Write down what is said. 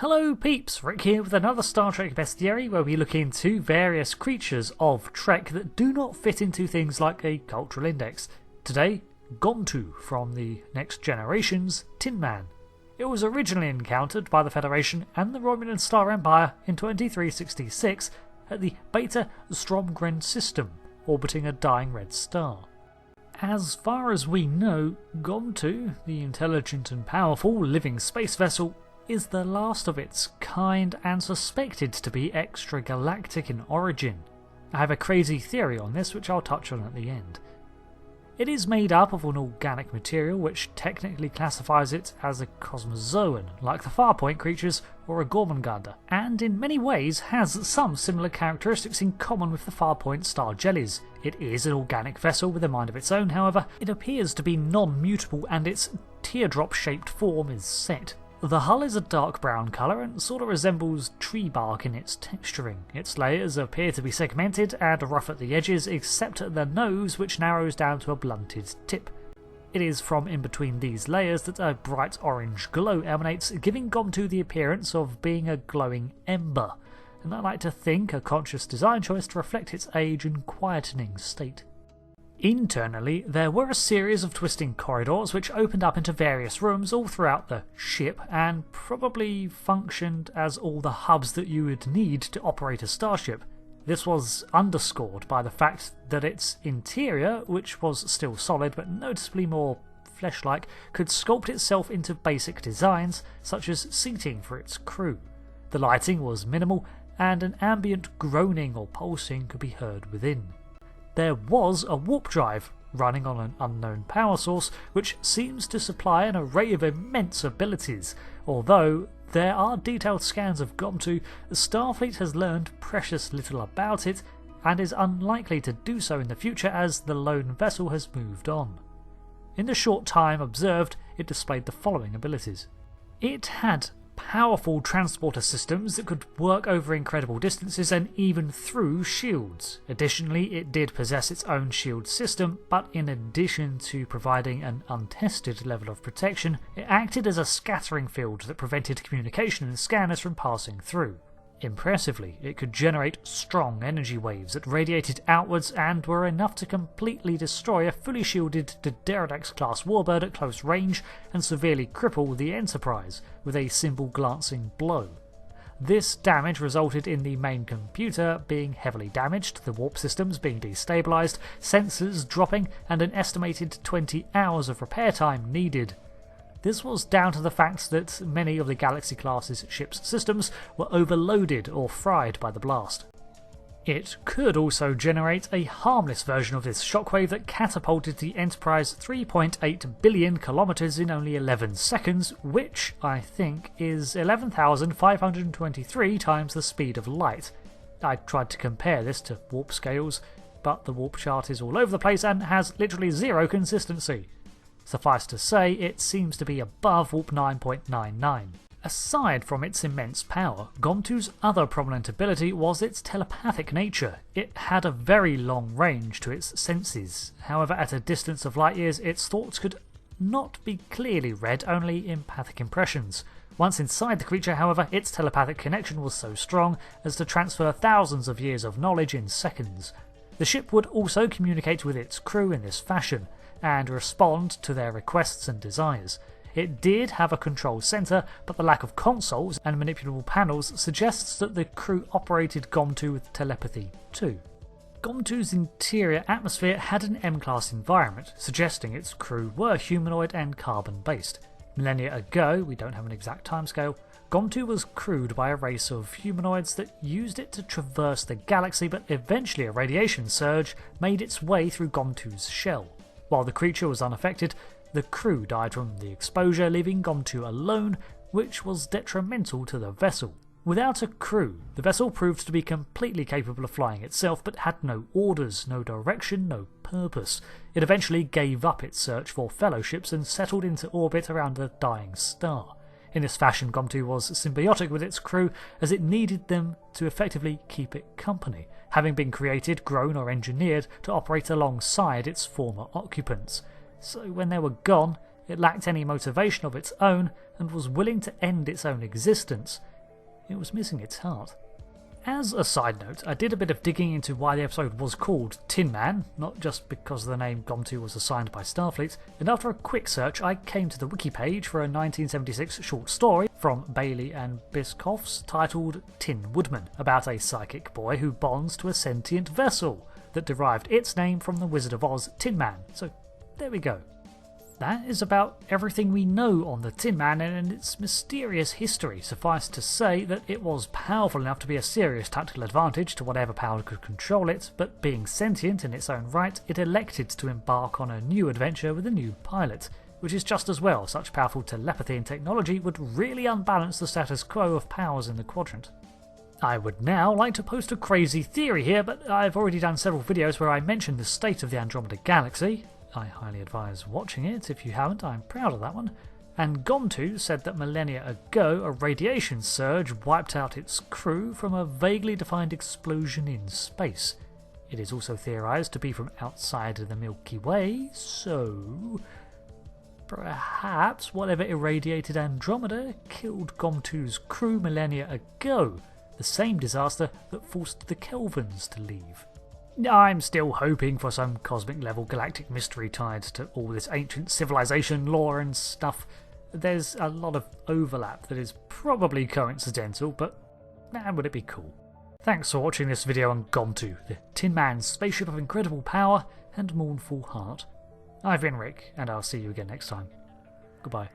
Hello peeps, Rick here with another Star Trek Bestiary where we look into various creatures of Trek that do not fit into things like a cultural index. Today, Gomtuu from the Next Generation's Tinman. It was originally encountered by the Federation and the Romulan Star Empire in 2366 at the Beta Stromgren system, orbiting a dying red star. As far as we know, Gomtuu, the intelligent and powerful living space vessel, is the last of its kind and suspected to be extragalactic in origin. I have a crazy theory on this which I'll touch on at the end. It is made up of an organic material which technically classifies it as a cosmozoan, like the Farpoint creatures or a Gormungandr, and in many ways has some similar characteristics in common with the Farpoint star jellies. It is an organic vessel with a mind of its own, however. It appears to be non-mutable and its teardrop-shaped form is set. The hull is a dark brown colour and sort of resembles tree bark in its texturing. Its layers appear to be segmented and rough at the edges, except at the nose, which narrows down to a blunted tip. It is from in between these layers that a bright orange glow emanates, giving Gomtuu the appearance of being a glowing ember, and I like to think a conscious design choice to reflect its age and quietening state. Internally, there were a series of twisting corridors which opened up into various rooms all throughout the ship and probably functioned as all the hubs that you would need to operate a starship. This was underscored by the fact that its interior, which was still solid but noticeably more flesh-like, could sculpt itself into basic designs such as seating for its crew. The lighting was minimal and an ambient groaning or pulsing could be heard within. There was a warp drive running on an unknown power source which seems to supply an array of immense abilities. Although there are detailed scans of Gomtuu, the Starfleet has learned precious little about it and is unlikely to do so in the future as the lone vessel has moved on. In the short time observed, it displayed the following abilities. It had powerful transporter systems that could work over incredible distances and even through shields. Additionally, it did possess its own shield system, but in addition to providing an untested level of protection, it acted as a scattering field that prevented communication and scanners from passing through. Impressively, it could generate strong energy waves that radiated outwards and were enough to completely destroy a fully shielded Pterodactyl-class warbird at close range and severely cripple the Enterprise with a simple glancing blow. This damage resulted in the main computer being heavily damaged, the warp systems being destabilised, sensors dropping, and an estimated 20 hours of repair time needed. This was down to the fact that many of the Galaxy-class's ship's systems were overloaded or fried by the blast. It could also generate a harmless version of this shockwave that catapulted the Enterprise 3.8 billion kilometers in only 11 seconds, which, I think, is 11,523 times the speed of light. I tried to compare this to warp scales, but the warp chart is all over the place and has literally zero consistency. Suffice to say, it seems to be above warp 9.99. Aside from its immense power, Gomtuu's other prominent ability was its telepathic nature. It had a very long range to its senses. However, at a distance of light years, its thoughts could not be clearly read, only empathic impressions. Once inside the creature, however, its telepathic connection was so strong as to transfer thousands of years of knowledge in seconds. The ship would also communicate with its crew in this fashion, and respond to their requests and desires. It did have a control centre, but the lack of consoles and manipulable panels suggests that the crew operated Gomtuu with telepathy too. Gomtuu's interior atmosphere had an M-class environment, suggesting its crew were humanoid and carbon-based. Millennia ago, we don't have an exact timescale, Gomtuu was crewed by a race of humanoids that used it to traverse the galaxy, but eventually a radiation surge made its way through Gomtuu's shell. While the creature was unaffected, the crew died from the exposure, leaving Gomtuu alone, which was detrimental to the vessel. Without a crew, the vessel proved to be completely capable of flying itself, but had no orders, no direction, no purpose. It eventually gave up its search for fellowships and settled into orbit around a dying star. In this fashion, Gomtuu was symbiotic with its crew, as it needed them to effectively keep it company, having been created, grown or engineered to operate alongside its former occupants. So when they were gone, it lacked any motivation of its own and was willing to end its own existence. it was missing its heart. As a side note, I did a bit of digging into why the episode was called Tinman, not just because the name Gomtuu was assigned by Starfleet, and after a quick search I came to the wiki page for a 1976 short story from Bailey and Biscoffs titled Tin Woodman, about a psychic boy who bonds to a sentient vessel that derived its name from the Wizard of Oz Tin Man. So there we go. That is about everything we know on the Tin Man and its mysterious history. Suffice to say that it was powerful enough to be a serious tactical advantage to whatever power could control it, but being sentient in its own right, it elected to embark on a new adventure with a new pilot, which is just as well. Such powerful telepathy and technology would really unbalance the status quo of powers in the quadrant. I would now like to post a crazy theory here, but I've already done several videos where I mention the state of the Andromeda Galaxy. I highly advise watching it. If you haven't, I'm proud of that one. And Gomtuu said that millennia ago a radiation surge wiped out its crew from a vaguely defined explosion in space. It is also theorised to be from outside of the Milky Way, so perhaps whatever irradiated Andromeda killed Gomtuu's crew millennia ago, the same disaster that forced the Kelvins to leave. I'm still hoping for some cosmic level galactic mystery tied to all this ancient civilization lore and stuff. There's a lot of overlap that is probably coincidental, but man, would it be cool. Thanks for watching this video on Gomtuu, the Tin Man's spaceship of incredible power and mournful heart. I've been Rick, and I'll see you again next time. Goodbye.